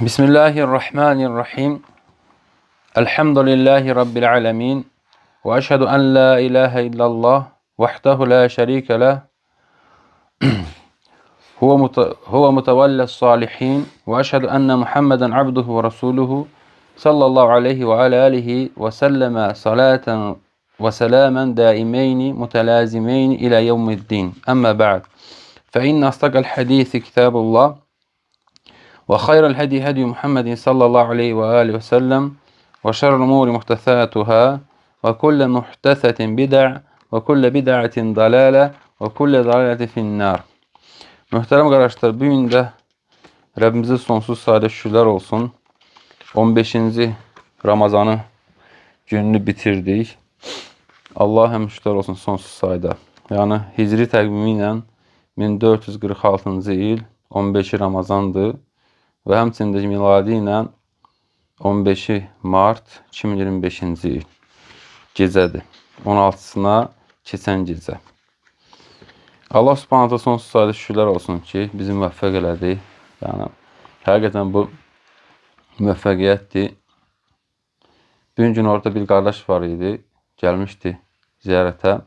Bismillahirrahmanirrahim. Elhamdülillahi Rabbil alemin. Ve eşhedü en la ilahe illallah vahdehu la şerike leh. Huve mutevelles salihin. Ve eşhedü enne Muhammeden abduhu ve resuluhu sallallahu aleyhi ve ala alihi ve selleme salaten ve selamen daimeyni mutelazimeyni ila yevmiddin. Amma ba'd. Fe inne astakal hadisi kitabullah. Ve hayral hedi hedi Muhammedin sallallahu aleyhi ve aleyhi ve sellem ve şerrül umuri muhtesatuhâ ve kulle muhtesetin bid'a ve kulle bid'atin dalâle ve kulle dalâleti finnâr. Möhtərəm qardaşlar, bu gün də Rəbbimizə sonsuz sayıda şükürlər olsun. 15-ci Ramazanı gününü bitirdik. Allah həmd şükürlər olsun sonsuz sayıda. Yəni Hicri təqvimi ilə 1446-cı il 15 Ramazandır. Və həmçində miladi ilə 15 Mart 2025-ci il gecədir. 16-sına keçən gecə. Allah subhanətə sonsuz sayıda şükürlər olsun ki, bizi müvəffəq elədi. Yəni, həqiqətən bu müvəffəqiyyətdir. Bir gün orada bir qardaş var idi, gəlmişdi ziyarətə.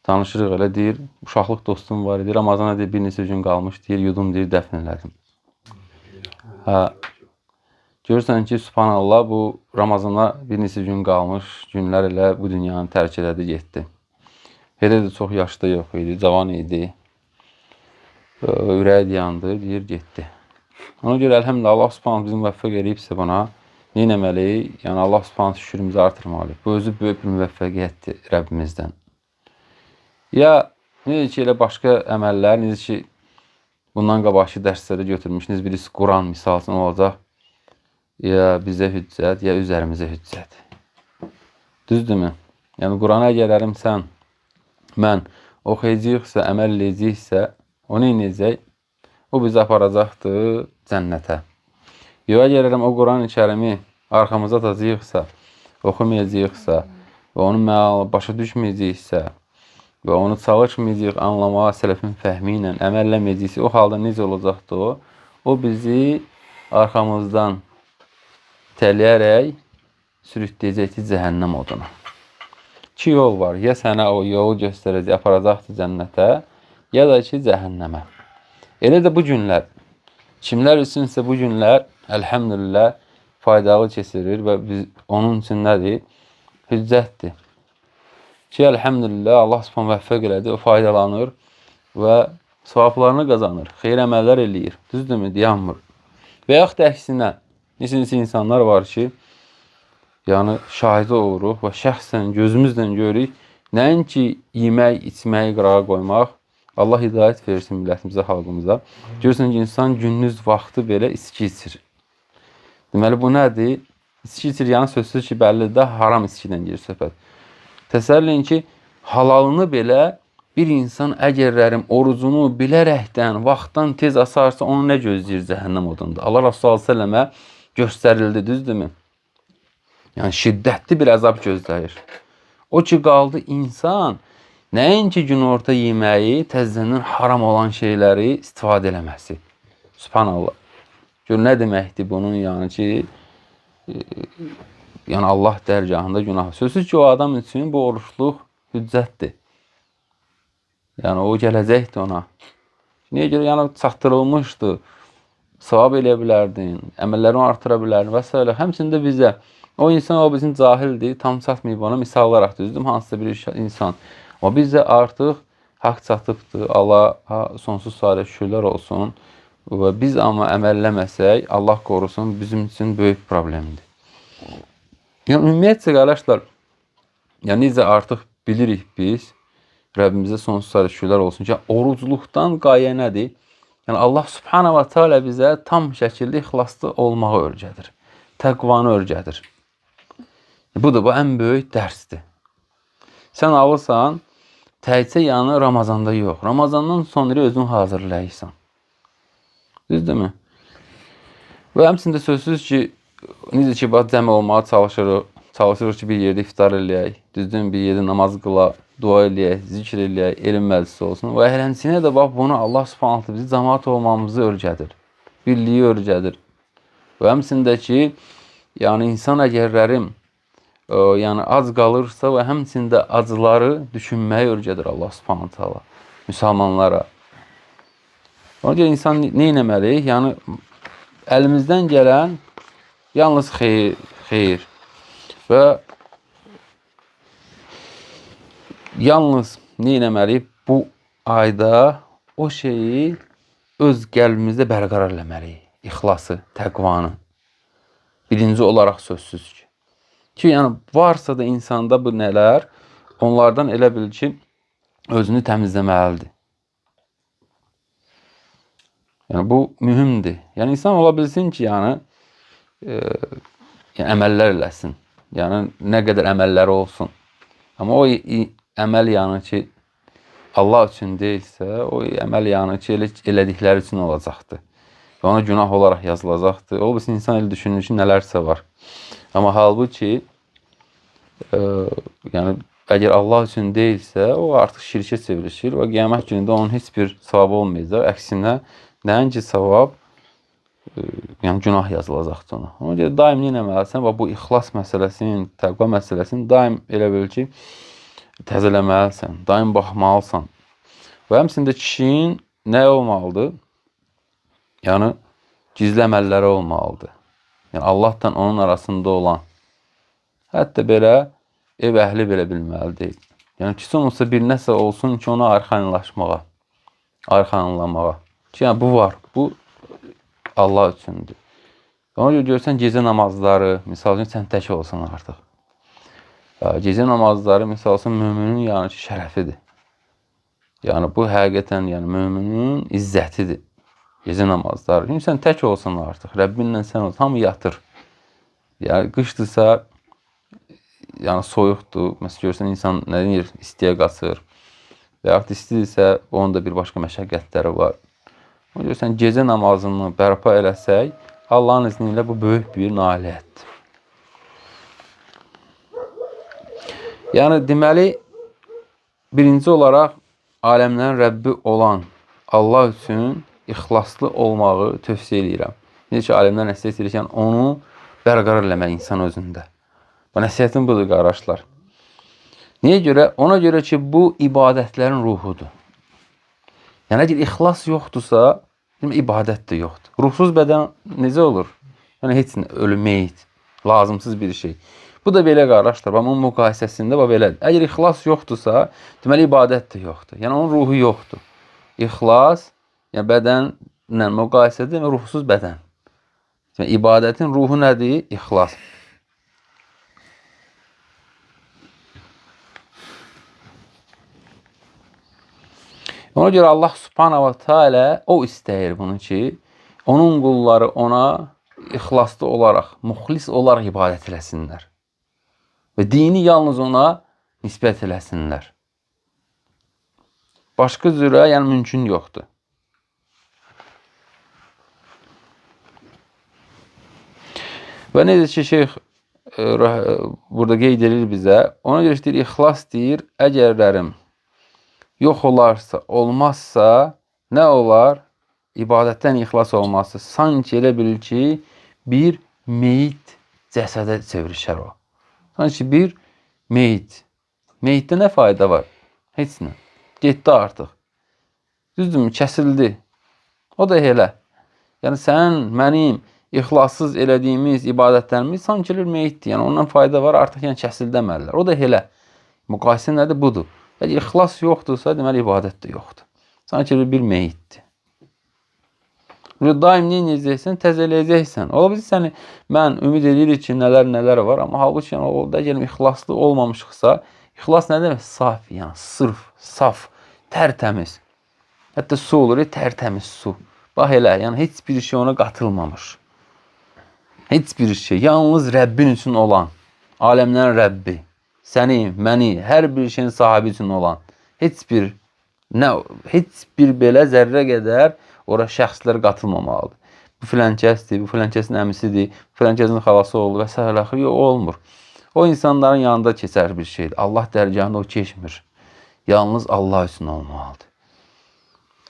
Tanışırıq elə, deyir, uşaqlıq dostum var idi, Ramazana deyir, bir neçə gün qalmış, deyir, yudum, deyir, dəfn elədim. Görürsən ki, subhanallah, bu Ramazana bir neçə gün qalmış, günlər elə bu dünyanı tərk elədi, getdi. Elə də çox yaşda yox idi, cavan idi. Ürəyi dayandı, deyir, getdi. Ona görə əlhəmdülillah, Allah subhanallah bizi müvəffəq eləyibsə buna, nə etməliyik? Yəni, Allah subhanallah şükürümüzü artırmalıyıq. Bu özü böyük bir müvəffəqiyyətdir Rəbbimizdən. Ya, necə ki, elə başqa əməllər, necə ki, bundan qabaqki dərslərdə götürmüşsünüz, birisi Quran misalsın olacaq. Ya bizə hüccət, ya üzərimizə hüccət. Düzdürmü? Yəni, Quran'a gələrim sən, mən oxuyacaqsa, əməl edəcəksə, o nə edəcək? O bizi aparacaqdır cənnətə. Yox, gələrim o Quran-ı kərimi arxamıza atacaqsa, oxumayacaqsa və onu başa düşməyəcəksə və onu çalışmayacaq anlamağa sələfin fəhmi ilə əməlləməyəcəksə, o halda necə olacaqdır o? O bizi arxamızdan tələyərək sürütləyəcəkdir cəhənnəm oduna. İki yol var. Ya sənə o yolu göstərəcək, aparacaqdır cənnətə, ya da ki, cəhənnəmə. Elə də bu günlər, kimlər üçünsə bu günlər, əlhəmdülillah, faydalı keçirir və onun üçün nədir? Hüccətdir. Ki, əlhəmdülillah, Allah subhanə vəffəq elədi, o faydalanır və savablarını qazanır, xeyir əməllər eləyir, düzdürmü, dayanmır. Və yaxud əksinə, neçə insanlar var ki, yəni şahidi oluruq və şəxsən gözümüzlə görürük, nəinki yemək, içməyi qırağa qoymaq, Allah hidayət versin millətimizə, xalqımıza. Görürsən ki, insan gündüz vaxtı belə içki içir. Deməli, bu nədir? İçki içir, yəni sözsüz ki, bəllidir də haram içkidən gedir söhbət. Təsəvvür ki, halalını belə bir insan əgərlərim orucunu bilərəkdən, vaxtdan tez asarsa, onu nə gözləyir cəhənnəm odunda? Allah Rasulü s.ə.və göstərildi, düzdürmü? Yəni, şiddətli bir əzab gözləyir. O ki, qaldı insan, nəinki günorta yeməyi, təzədən haram olan şeyləri istifadə eləməsi. Subhanallah. Gör, nə deməkdir bunun, yəni ki, yəni Allah dərgahında günah. Sözsüz ki, o adam üçün bu oruçluq hüccətdir. Yəni o gələcəkdir ona. Niyə görə? Yəni çatdırılmışdır. Savab eləyə bilərdin, əməllərini artıra bilərdin və s. Həmçində bizə, o insan o bizim cahildir, tam çatmayıb ona misallaraq düzdüm, hansısa bir insan. Amma bizə artıq haqq çatıbdır. Allaha sonsuz sayıda şükürlər olsun. Və biz amma əməlləməsək, Allah qorusun, bizim üçün böyük problemdir. Yəni, ümumiyyətcə, qardaşlar, yəni necə artıq bilirik biz, Rəbbimizə sonsuz sayıda şükürlər olsun ki, orucluqdan qayə nədir? Yəni, Allah subhanahu wa ta'ala bizə tam şəkildə ixlaslı olmağı öyrədir. Təqvanı öyrədir. Budur, bu ən böyük dərsdir. Sən alırsan, təkcə yanı Ramazanda yox. Ramazandan sonra özün hazırlayırsan. Düzdürmü? Və həmçində sözsüz ki, necə ki, cəmə olmağa çalışırıq ki, bir yerdə iftar eləyək, düzdürmü, bir yerdə namaz qılaq, dua eləyək, zikr eləyək, elm məclisi olsun. Və həmçinə də bax, bunu Allah subhanallah bizi cəmaat olmamızı öyrədir. Birliyi öyrədir. Və həmçində ki, yəni insan əgərlərim yəni ac qalırsa və həmçində acıları düşünməyi öyrədir Allah Subhanahu taala müsəlmanlara. Ona görə insan nə etməli? Yəni əlimizdən gələn yalnız xeyir və yalnız nə etməliyik? Bu ayda o şeyi öz qəlbimizdə bərqərar eləməliyik. İxlası, təqvanı. Birinci olaraq sözsüz ki. Ki, yəni varsa da insanda bu nələr, onlardan elə bil ki, özünü təmizləməlidir. Yəni bu mühümdür. Yəni insan ola bilsin ki, yəni əməllər eləsin. Yəni nə qədər əməlləri olsun. Amma o əməl yəni ki, Allah üçün deyilsə, o əməl yəni ki, elədikləri üçün olacaqdır. Və ona günah olaraq yazılacaqdır. O bilsin, insan elə düşünür ki, nələrsə var. Amma halbuki, yəni əgər Allah üçün deyilsə, o artıq şirkə çevirişir və qiyamət günündə onun heç bir savabı olmayacaq. Əksinə, nəinki savab, yəni günah yazılacaqdır ona. Ona görə daim nə etməlisən? Bu ixlas məsələsinin, təqva məsələsinin daim elə bil ki, təzələməlisən, daim baxmalısan. Və həmçində kişinin nə olmalıdır? Yəni, gizli əməlləri olmalıdır. Yəni, Allahla onun arasında olan. Hətta belə, ev əhli belə bilməli deyil. Yəni, kişi olmasa bir nəsə olsun ki, ona arxanlamağa. Ki, yəni, bu var, bu Allah üçündür. Ona görə görsən, gecə namazları, misal üçün, sən tək olsan artıq. Gecə namazları, misal üçün, müminin yəni ki, şərəfidir. Yəni, bu həqiqətən yəni, müminin izzətidir. Gecə namazları. Çünki sən tək olsan artıq, Rəbbinlə sən olsan, hamı yatır. Yəni, qışdırsa, yəni soyuqdur. Məsələn, görsən, insan nə deyir, istiyə qaçır. Və yaxud istəyirsə, onun da bir başqa məşəqqətləri var. Ona görsən, gecə namazını bərpa eləsək, Allahın izni ilə bu böyük bir nailiyyətdir. Yəni, deməli, birinci olaraq, aləmlərin Rəbbi olan Allah üçün ixlaslı olmağı tövsiyə edirəm. Necə ki, aləmlər nəsiyyət edirkən, onu bərqərar eləmək insan özündə. Və nəsiyyətim budur, qardaşlar. Niyə görə? Ona görə ki, bu ibadətlərin ruhudur. Yəni, əgər ixlas yoxdursa, ibadət də yoxdur. Ruhsuz bədən necə olur? Yəni, heç ölü, meyit, lazımsız bir şey. Bu da belə, qardaşlar. Onun müqayisəsində belədir. Əgər ixlas yoxdursa, deməli, ibadət də yoxdur. Yəni, onun ruhu yoxdur. İxlas, yəni bədənlə müqayisədir və ruhsuz bədən. Yəni, ibadətin ruhu nədir? İxlas. Ona görə Allah subhanahu wa ta'ala o istəyir bunu ki, onun qulları ona ixlaslı olaraq, muxlis olaraq ibadət eləsinlər. Və dini yalnız ona nisbət eləsinlər. Başqa cürə, yəni mümkün yoxdur. Və necə ki, şeyx burada qeyd edir bizə, ona görə deyir, ixlas deyir, əgərlərim yox olarsa, olmazsa, nə olar? İbadətdən ixlas olmazsa, sanki elə bilir ki, bir meyit cəsədə çevirişər o. Sanki bir meyit. Meyitdə nə fayda var? Heç nə. Getdi artıq. Düzdürmü? Kəsildi. O da elə. Yəni, sən, mənim ixlassız elədiyimiz ibadətlərimiz sanki bir meyitdir. Yəni, ondan fayda var, artıq yəni kəsildi əməllər. O da elə. Müqayisə nədir? Budur. Əgər ixlas yoxdursa, deməli, ibadət də yoxdur. Sanki bir meyitdir. Daim nə edəcəksən? Təzələyəcəksən. Ola bilsin səni, mən ümid edirik ki, nələr var, amma halbuki yəni, orada gəlin ixlaslı olmamışıqsa, ixlas nə demək? Saf, yəni sırf, saf, tərtəmiz. Hətta su olur, tərtəmiz su. Bax elə, yəni heç bir şey ona qatılmamış. Heç bir şey, yalnız Rəbbin üçün olan, aləmlərin Rəbbi, səni, məni, hər bir şeyin sahibi üçün olan, heç bir belə zərrə qədər ora şəxslər qatılmamalıdır. Bu filankəsdir, bu filankəsin əmisidir, filankəsin xalası olur və s. Yox, olmur. O insanların yanında keçər bir şeydir. Allah dərgahında o keçmir. Yalnız Allah üçün olmalıdır.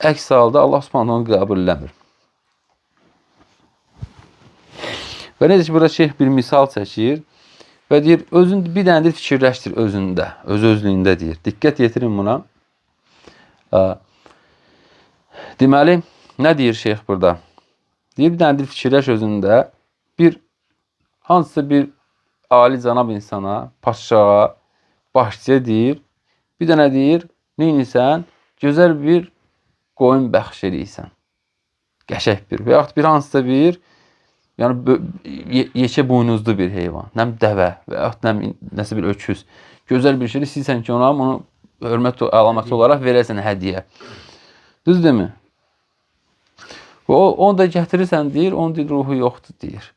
Əks halda Allah Subhanahu onu qəbul eləmir. Və necə ki, burada şeyx bir misal çəkir və deyir, özün bir dənə deyir, fikirləşdir özündə, öz-özlüyündə deyir. Diqqət yetirin buna. Deməli, nə deyir şeyx burada? Deyir, bir dənə deyir, fikirləş özündə, hansısa bir ali cənab insana, paşağa, başçıya deyir, bir dənə deyir, neynisən, gözəl bir qoyun bəxş eləyirsən. Qəşək bir və yaxud bir hansısa bir yekə buynuzlu bir heyvan, nəm dəvə və yaxud nəsə bir öküz. Gözəl bir şeydir, istəyirsən ki, onu hörmət əlaməti olaraq verəsən hədiyyə. Düzdürmü? Onu da gətirirsən deyir, onun deyir, ruhu yoxdur deyir.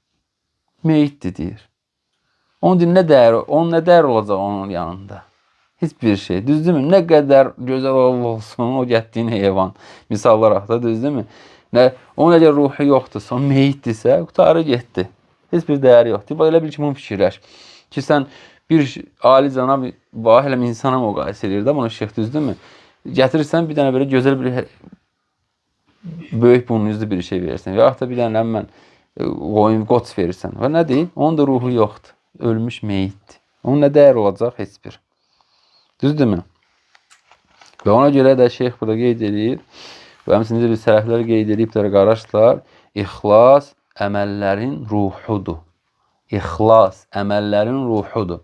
Meyitdir deyir. Onun nə dəyər olacaq onun yanında? Heç bir şey. Düzdürmü? Nə qədər gözəl olsun o getdiyin heyvan. Misal olaraq da düzdürmü? Onun əgər ruhu yoxdursa, meyitdirsə, qutarı getdi. Heç bir dəyəri yoxdur. Elə bil ki, bunu fikirləş. Ki, sən bir ali cənab vahiləm insana müqayisə edir də bunu şeyx, düzdürmü? Gətirirsən bir dənə belə gözəl bir böyük buynuzlu bir şey verirsən. Və yaxud da bir dənə mən qoyun, qoç verirsən. Və nə deyil? Onun da ruhu yoxdur. Ölmüş meyitdir. Onun nə dəyər olacaq? Heç bir. Düzdürmü? Və ona görə də şeyx burada qeyd edir və həmçinin bir sələflər qeyd ediblər, qardaşlar, ixlas əməllərin ruhudur. İxlas əməllərin ruhudur.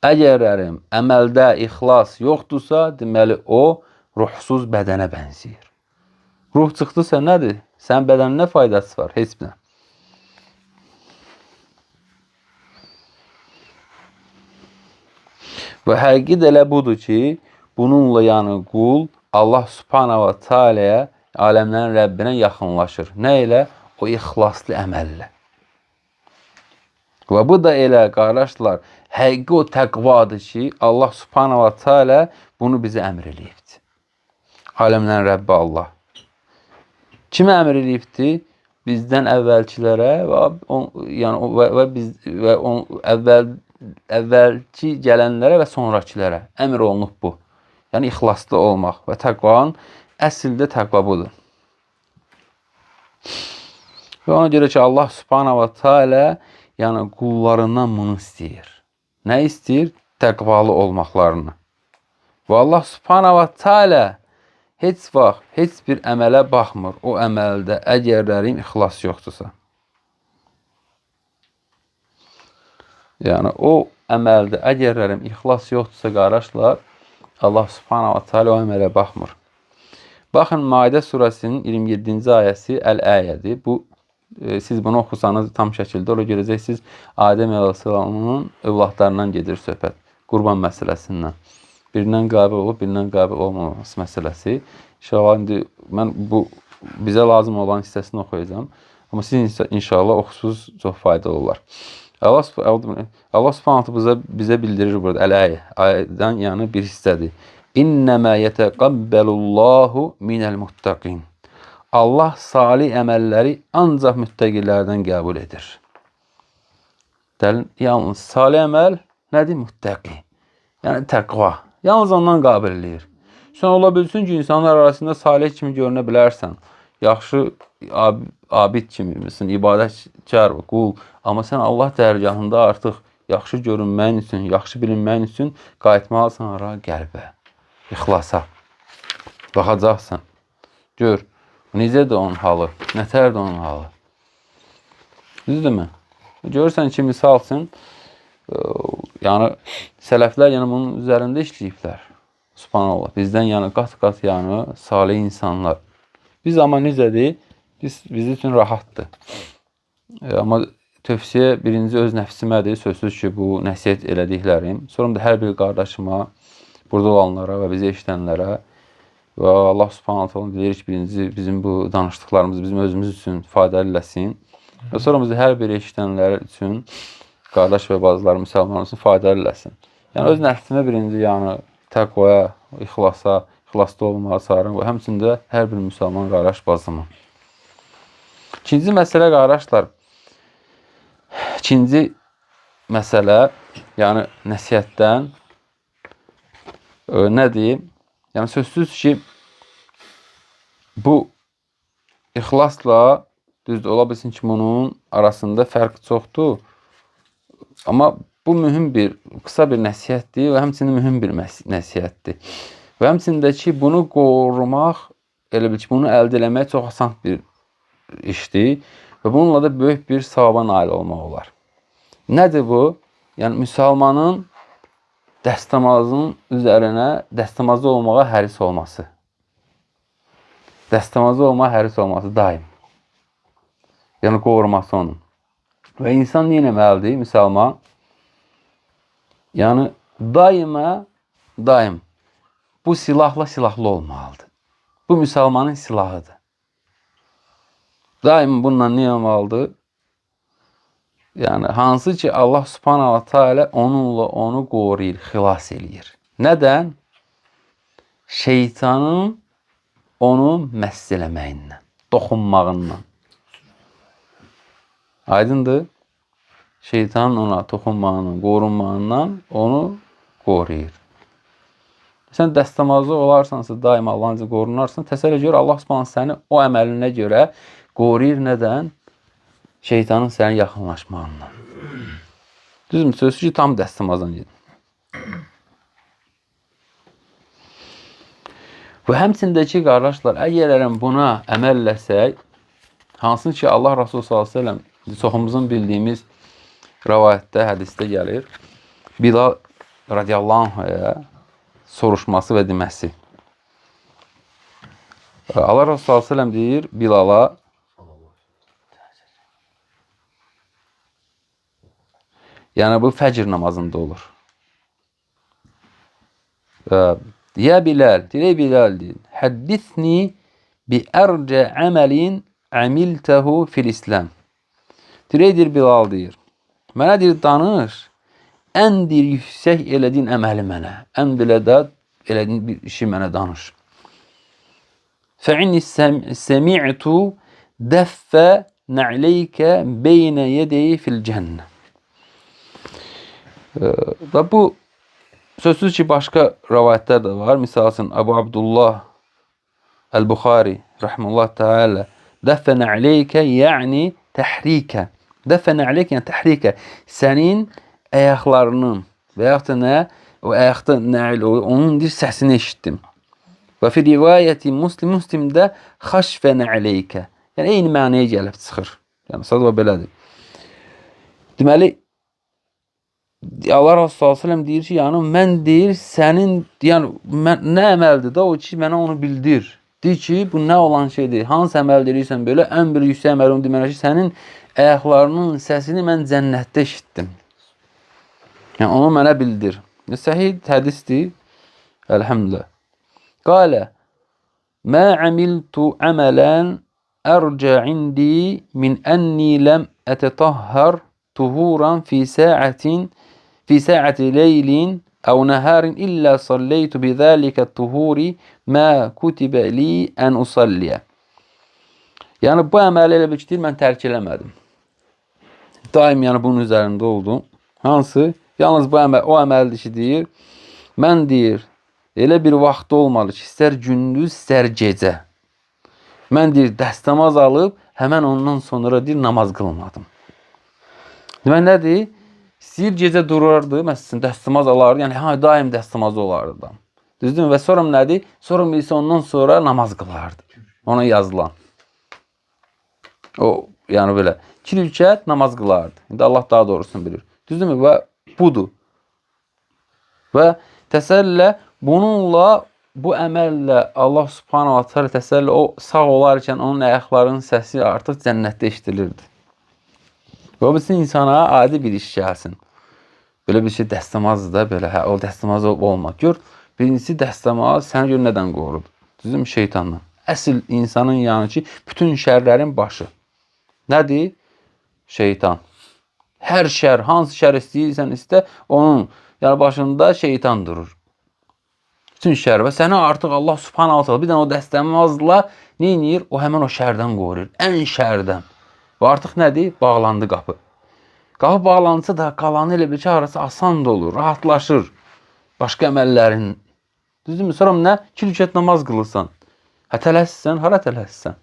Əgər əməldə ixlas yoxdursa, deməli o ruhsuz bədənə bənzəyir. Ruh çıxdısa nədir? Sən bədəninə faydası var, heç bir. Və həqiqət elə budur ki, bununla yəni qul Allah subhanahu wa ta'alaya, aləmlərin Rəbbinə yaxınlaşır. Nə ilə? O ixlaslı əməllə. Və bu da elə, qardaşlar, həqiqi o təqvadır ki, Allah subhanahu wa ta'ala bunu bizə əmr eləyibdir. Aləmlərin Rəbbi Allah. Kimə əmr eləyibdir? Bizdən əvvəlkilərə əvvəlki gələnlərə və sonrakilərə əmr olunub bu. Yəni, ixlaslı olmaq və təqvanın əslində təqva budur. Və ona görə ki, Allah subhanahu wa ta'ala yəni qullarından bunu istəyir. Nə istəyir? Təqvalı olmaqlarını. Və Allah subhanahu wa ta'ala heç vaxt, heç bir əmələ baxmır. O əməldə əgərlərin ixlas yoxdursa. Yəni, o əməldə əgərlərin ixlas yoxdursa, qardaşlar, Allah subhanahu wa ta'ala o əmələ baxmır. Baxın, Maidə surəsinin 27-ci ayəsi Əl-Əyədir. Siz bunu oxusanız tam şəkildə ola görəcəksiniz. Adəm əleyhissalamın övladlarından gedir söhbət. Qurban məsələsindən. Birindən qabil olub, birindən qabil olmaması məsələsi. İnşallah, indi mən bu bizə lazım olan hissəsini oxuyacağım. Amma siz inşallah oxusuz çox faydalı olar. Allah subhanahu bizə bildirir burada. Əl-Əyə, ayədən yəni bir hissədir. İnnəmə yətəqəbbəlullahu minəl muttaqin. Allah salih əməlləri ancaq müttəqilərdən qəbul edir. Yalnız salih əməl nədir? Muttəqi. Yəni təqva. Yalnız ondan qəbul edir. Sən ola bilsin ki, insanlar arasında salih kimi görünə bilərsən. Yaxşı abid kimi, ibadətkar, qul. Amma sən Allah dərgahında artıq yaxşı görünməyin üçün, yaxşı bilinməyin üçün qayıtmalısan ara qəlbə, ixlasa. Baxacaqsan. Gör, necədir onun halı, nətərdir onun halı. Düzdürmü? Görürsən ki, misal üçün, yəni sələflər yəni bunun üzərində işləyiblər. Subhanallah. Bizdən yəni qat-qat yəni salih insanlar. Biz amma necədir? Bizim üçün rahatdır. Amma tövsiyə birinci öz nəfsimədir. Sözsüz ki, bu nəsiyyət elədiklərim. Sonra da hər bir qardaşıma, burada olanlara və bizi eşidənlərə və Allah subhanahu deyir ki, birinci bizim bu danışdıqlarımız bizim özümüz üçün faydalı eləsin. Və sonra da hər bir eşidənlər üçün, qardaş və bazıları müsəlmanlar üçün faydalı eləsin. Yəni öz nəfsimə birinci yəni təqvaya, ixlasa, ixlaslı olmağa çağırın və həmçində hər bir müsəlman qardaş bazımı. İkinci məsələ, qardaşlar, ikinci məsələ, yəni nəsihətdən nə deyim? Yəni sözsüz ki, bu ixlasla Düzdür, ola bilsin ki bunun arasında fərq çoxdur. Amma bu mühüm bir, qısa bir nəsihətdir və həmçinin mühüm bir nəsihətdir. Və həmçində ki, bunu qorumaq, elə bil ki, bunu əldə eləmək çox asan bir işdir və bununla da böyük bir savaba nail olmaq olar. Nədir bu? Yəni, müsəlmanın dəstəmazın üzərinə dəstəmazı olmağa həris olması. Dəstəmazı olmağa həris olması daim. Yəni, qoruması onun. Və insan nə etməlidir, müsəlman? Yəni, daim bu silahlı olmalıdır. Bu müsəlmanın silahıdır. Daim bununla nə etməlidir? Yəni, hansı ki, Allah subhanahu wa ta'ala onunla onu qoruyur, xilas eləyir. Nədən? Şeytanın onu məss eləməyindən, toxunmağından. Aydındır? Şeytanın ona toxunmağından, qorunmağından onu qoruyur. Sən dəstəmazı olarsansa, daima Allah'ın qorunarsan, təsəvvür gör, Allah subhanahu səni o əməlinə görə qoruyur. Nədən? Şeytanın sənə yaxınlaşmağından. Düzdür mü? Sözsüz ki, tam dəstəmazdan gedin. Və həmçindəki qardaşlar, əgər buna əməl eləsək, hansı ki, Allah Rasulü s.ə.v çoxumuzun bildiyimiz rəvayətdə, hədisdə gəlir, Bilal radiyallahu anhaya soruşması və deməsi. Allah Rasulü s.ə.v deyir Bilala, yəni bu fəcr namazında olur. Ya Bilal, deyir Bilal deyir, həddisni bi ərcə əməlin əmiltəhu fil İslam. Deyir Bilal deyir, mənə deyir danış, ən deyir yüksək elədiyin əməli mənə, ən belə də elədiyin bir işi mənə danış. Fə'inni səmi'tu dəffə nə'leykə beynə yədəyi fil cənnə. Və bu sözsüz ki, başqa rəvayətlər də var. Misal üçün, Əbu Abdullah Əl-Buxari rəhməllah təala dəffə nə'leykə yəni təhrikə. Dəffə nə'leykə yəni təhrikə. Sənin əyaqlarının və yaxud da nə? O əyaqda nə'l olur, onun bir səsini eşitdim. Və fi rivayəti Müslimdə xaşfə nə'leykə. Yəni, eyni mənaya gəlib çıxır. Yəni, sadəcə belədir. Deməli, Allah Resulü s.ə.v deyir ki, yəni mən deyir sənin, yəni nə əməldir də o ki, mənə onu bildir. Deyir ki, bu nə olan şeydir? Hansı əməl deyirsən belə? Ən bir yüksək əməl onu deməli ki, sənin əyaqlarının səsini mən cənnətdə eşitdim. Yəni onu mənə bildir. Səhih hədisdir. Elhamdülillah. Qalə mə əmiltu əmələn ərcə indi min ənni ləm ətətahhar tuhuran fi saati leylin əv nəharin illə salleytu bi zəlikə tuhuri mə kutibə li ən usalliyə. Yəni bu əməli elə bir ki, mən tərk eləmədim. Daim yəni bunun üzərində oldum. Hansı? Yalnız bu əməl, o əməldir ki, deyir, mən deyir, elə bir vaxt olmalı ki, istər gündüz, istər gecə. Mən deyir, dəstəmaz alıb, həmən ondan sonra deyir, namaz qılmadım. Demək nədir? İstəyir gecə durardı, məsələn, dəstəmaz alardı, yəni daim dəstəmazı olardı. Düzdür mü? Və sonra nədir? Sonra isə ondan sonra namaz qılardı. Ona yazılan. O, yəni belə, 2 rükət namaz qılardı. İndi Allah daha doğrusunu bilir. Düzdür mü? Və budur. Və təsəllə bununla, bu əməllə Allah subhanahu wa ta'ala təsəllə o sağ olarkən onun əyaqlarının səsi artıq cənnətdə eşidilirdi. Və bu insana adi bir iş gəlsin. Belə bir şey dəstəmazdır da, belə, o dəstəmaz olmaq. Gör, birincisi dəstəmaz səni gör nədən qorudu? Düzdür mü? Şeytandan. Əsl insanın yəni ki, bütün şərlərin başı. Nədir? Şeytan. Hər şər, hansı şər istəyirsən istə, onun yəni başında şeytan durur. Bütün şər və səni artıq Allah subhanahu wa ta'ala bir dənə o dəstəmazla nə edir? O həmən o şərdən qoruyur. Ən şərdən. Və artıq nədir? Bağlandı qapı. Qapı bağlansa da qalanı elə bir ki, arası asan da olur, rahatlaşır. Başqa əməllərin. Düzdürmü? Sonra nə? 2 rükət namaz qılırsan. Tələssən, hara tələssən?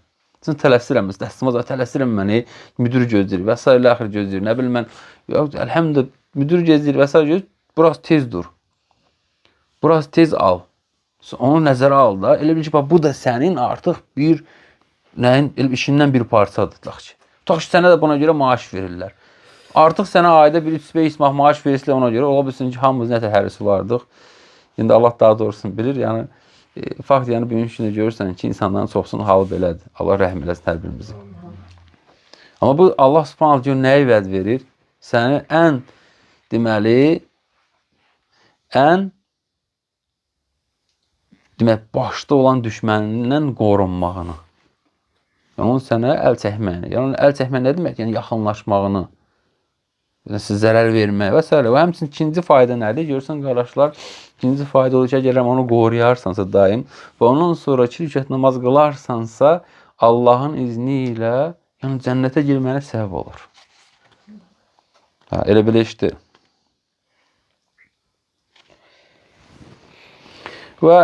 Çünki tələsirəm, dəstəmaz tələsirəm məni, müdür gözləyir və s. ilə axır gözləyir. Nə bilim mən, əlhəmdə müdür gözləyir və s. gözləyir, biraz tez dur. Biraz tez al. Onu nəzərə al da. Elə bil ki, bu da sənin artıq bir nəyin işindən bir parçadır. Tutaq ki, sənə də buna görə maaş verirlər. Artıq sənə ayda bir 3-5 maaş verirsə ona görə ola bilsin ki, hamımız nə tər hərisi vardıq. İndi Allah daha doğrusunu bilir. Yəni fakt yəni bugün günü görürsən ki, insanların çoxsunun halı belədir. Allah rəhm eləsin hər birimizi. Amma bu Allah Subhanahu taala nəyi vəd verir? Səni deməli başda olan düşmənindən qorunmağını. Yəni onun sənə əl çəkməyini. Yəni əl çəkmək nə demək? Yəni yaxınlaşmağını. Sizə zərər vermək və s. Və həmçinin ikinci fayda nədir? Görürsən qardaşlar, ikinci fayda olur ki, əgər onu qoruyarsansa daim və ondan sonra 2 rükət namaz qılarsansa, Allahın izni ilə yəni cənnətə girmənə səbəb olur. Elə belə işdir. Və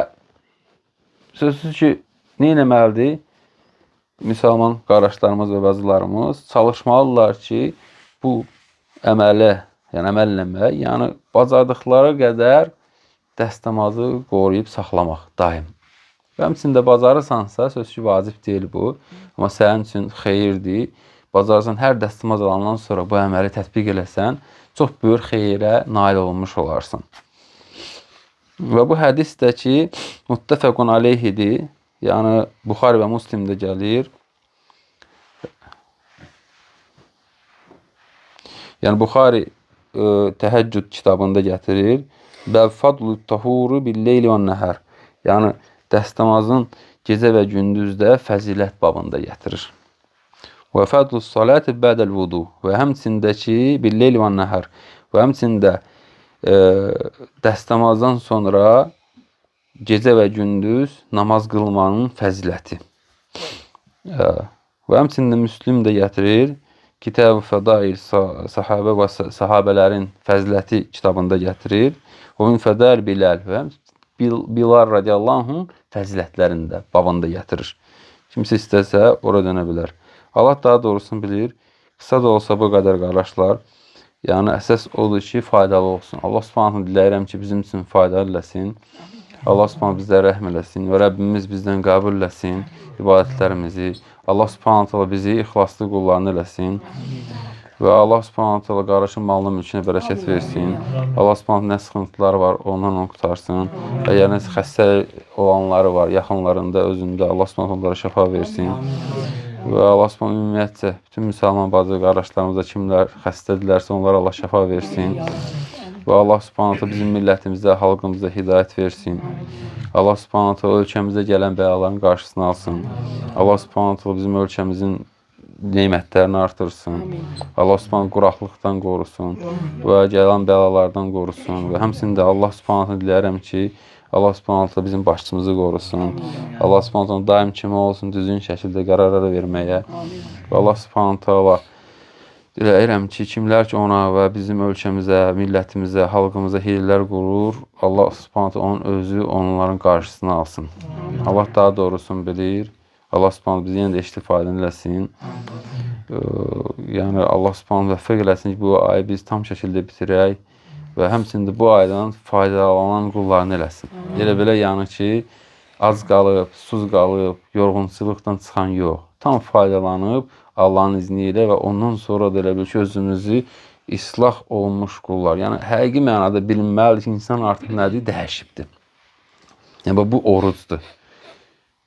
sözsüz ki, nə etməlidir? Müsəlman qardaşlarımız və bacılarımız çalışmalılar ki, bu əməl eləmək, yəni bacardıqları qədər dəstəmazı qoruyub saxlamaq daim. Və həmçində bacarırsansa, sözsüz ki, vacib deyil bu, amma sənin üçün xeyirdir. Bacarırsan, hər dəstəmaz alandan sonra bu əməli tətbiq eləsən, çox böyük xeyrə nail olmuş olarsan. Və bu hədis də ki, muttəfəqun aleyhidir. Yəni, Buxari və Müslimdə gəlir. Yəni, Buxari Təhəccüd kitabında gətirir. Bəb fadlu tahuru bil-leyli və nəhər. Yəni, dəstəmazın gecə və gündüzdə fəzilət babında gətirir. Və fadlu salati ba'dəl vudu. Və həmçində ki, bil-leyli və nəhər. Və həmçində dəstəmazdan sonra gecə və gündüz namaz qılmanın fəziləti. Və həmçində Müslim də gətirir. Kitab-ı Fədail sahabə və sahabələrin fəziləti kitabında gətirir. O min fədail Bilal və Bilal radiyallahu anhun fəzilətlərində babında gətirir. Kimsə istəsə ora dönə bilər. Allah daha doğrusunu bilir. Qısa da olsa bu qədər qardaşlar. Yəni əsas odur ki, faydalı olsun. Allah Subhanahu diləyirəm ki, bizim üçün faydalı eləsin. Allah Subhanahu bizə rəhm eləsin və Rəbbimiz bizdən qəbul eləsin ibadətlərimizi. Allah Subhanahu bizi ixlaslı qullarını eləsin. Və Allah Subhanahu qardaşın malına mülkünə bərəkət versin. Allah Subhanahu nə sıxıntıları var, ondan onu qutarsın. Əgər nəsə xəstə olanları var, yaxınlarında, özündə Allah Subhanahu onlara şəfa versin. Və Allah Subhanahu ümumiyyətcə bütün müsəlman bacı qardaşlarımıza kimlər xəstədirlərsə onlara Allah şəfa versin. Və Allah Subhanahu bizim millətimizə, xalqımıza hidayət versin. Allah Subhanahu ölkəmizə gələn bəlaların qarşısını alsın. Allah Subhanahu bizim ölkəmizin nemətlərini artırsın. Allah Subhanahu quraqlıqdan qorusun və gələn bəlalardan qorusun. Və həmçində Allah Subhanahu diləyirəm ki, Allah Subhanahu bizim başçımızı qorusun. Allah Subhanahu daim kimi olsun, düzgün şəkildə qərarlar verməyə. Və Allah Subhanahu diləyirəm ki, kimlər ki ona və bizim ölkəmizə, millətimizə, xalqımıza hiylələr qurur, Allah Subhanahu onun özü onların qarşısını alsın. Allah daha doğrusunu bilir. Allah Subhanahu bizi yenə də istifadəni eləsin. Yəni Allah Subhanahu vəffəq eləsin ki, bu ayı biz tam şəkildə bitirək və həmçində bu aydan faydalanan qullarını eləsin. Elə belə yəni ki, az qalıb, susuz qalıb, yorğunçuluqdan çıxan yox. Tam faydalanıb Allahın izni ilə və ondan sonra da elə bil ki, özümüzü islah olmuş qullar. Yəni, həqiqi mənada bilinməlidir ki, insan artıq nədir? Dəyişibdir. Yəni, bu orucdur.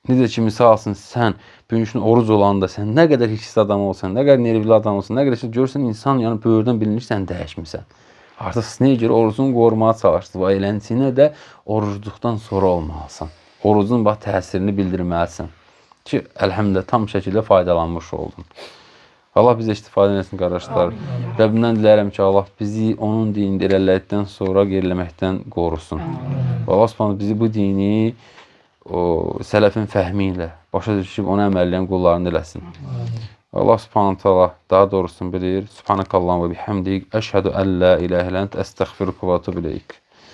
Necə ki, misal alsın, sən bir gün oruc olanda, sən nə qədər hissiz adam olsan, nə qədər nervli adam olsan, nə qədər görürsən, insan yəni böyürdən bilinir, sən dəyişmirsən. Artıq sinəyə görə orucunu qorumaya çalışdın və elənciyinə də orucluqdan sonra olmalısan. Orucun təsirini bildirməlisən. Ki, əlhəmdülillah, tam şəkildə faydalanmış oldun. Allah bizə istifadə etsin, qardaşlar. Rəbbimdən diləyirəm ki, Allah bizi onun dinində irəlilədikdən sonra geriləməkdən qorusun. Və Allah Subhanahu bizi bu dini sələfin fəhmi ilə başa düşüb ona əməl edən qullarını eləsin. Allah Subhanahu daha doğrusunu bilir. Subhanakallahumma və bihamdik. Əşhədu ən la ilahə illə əntə əstəğfiruka və etûbu ileyk.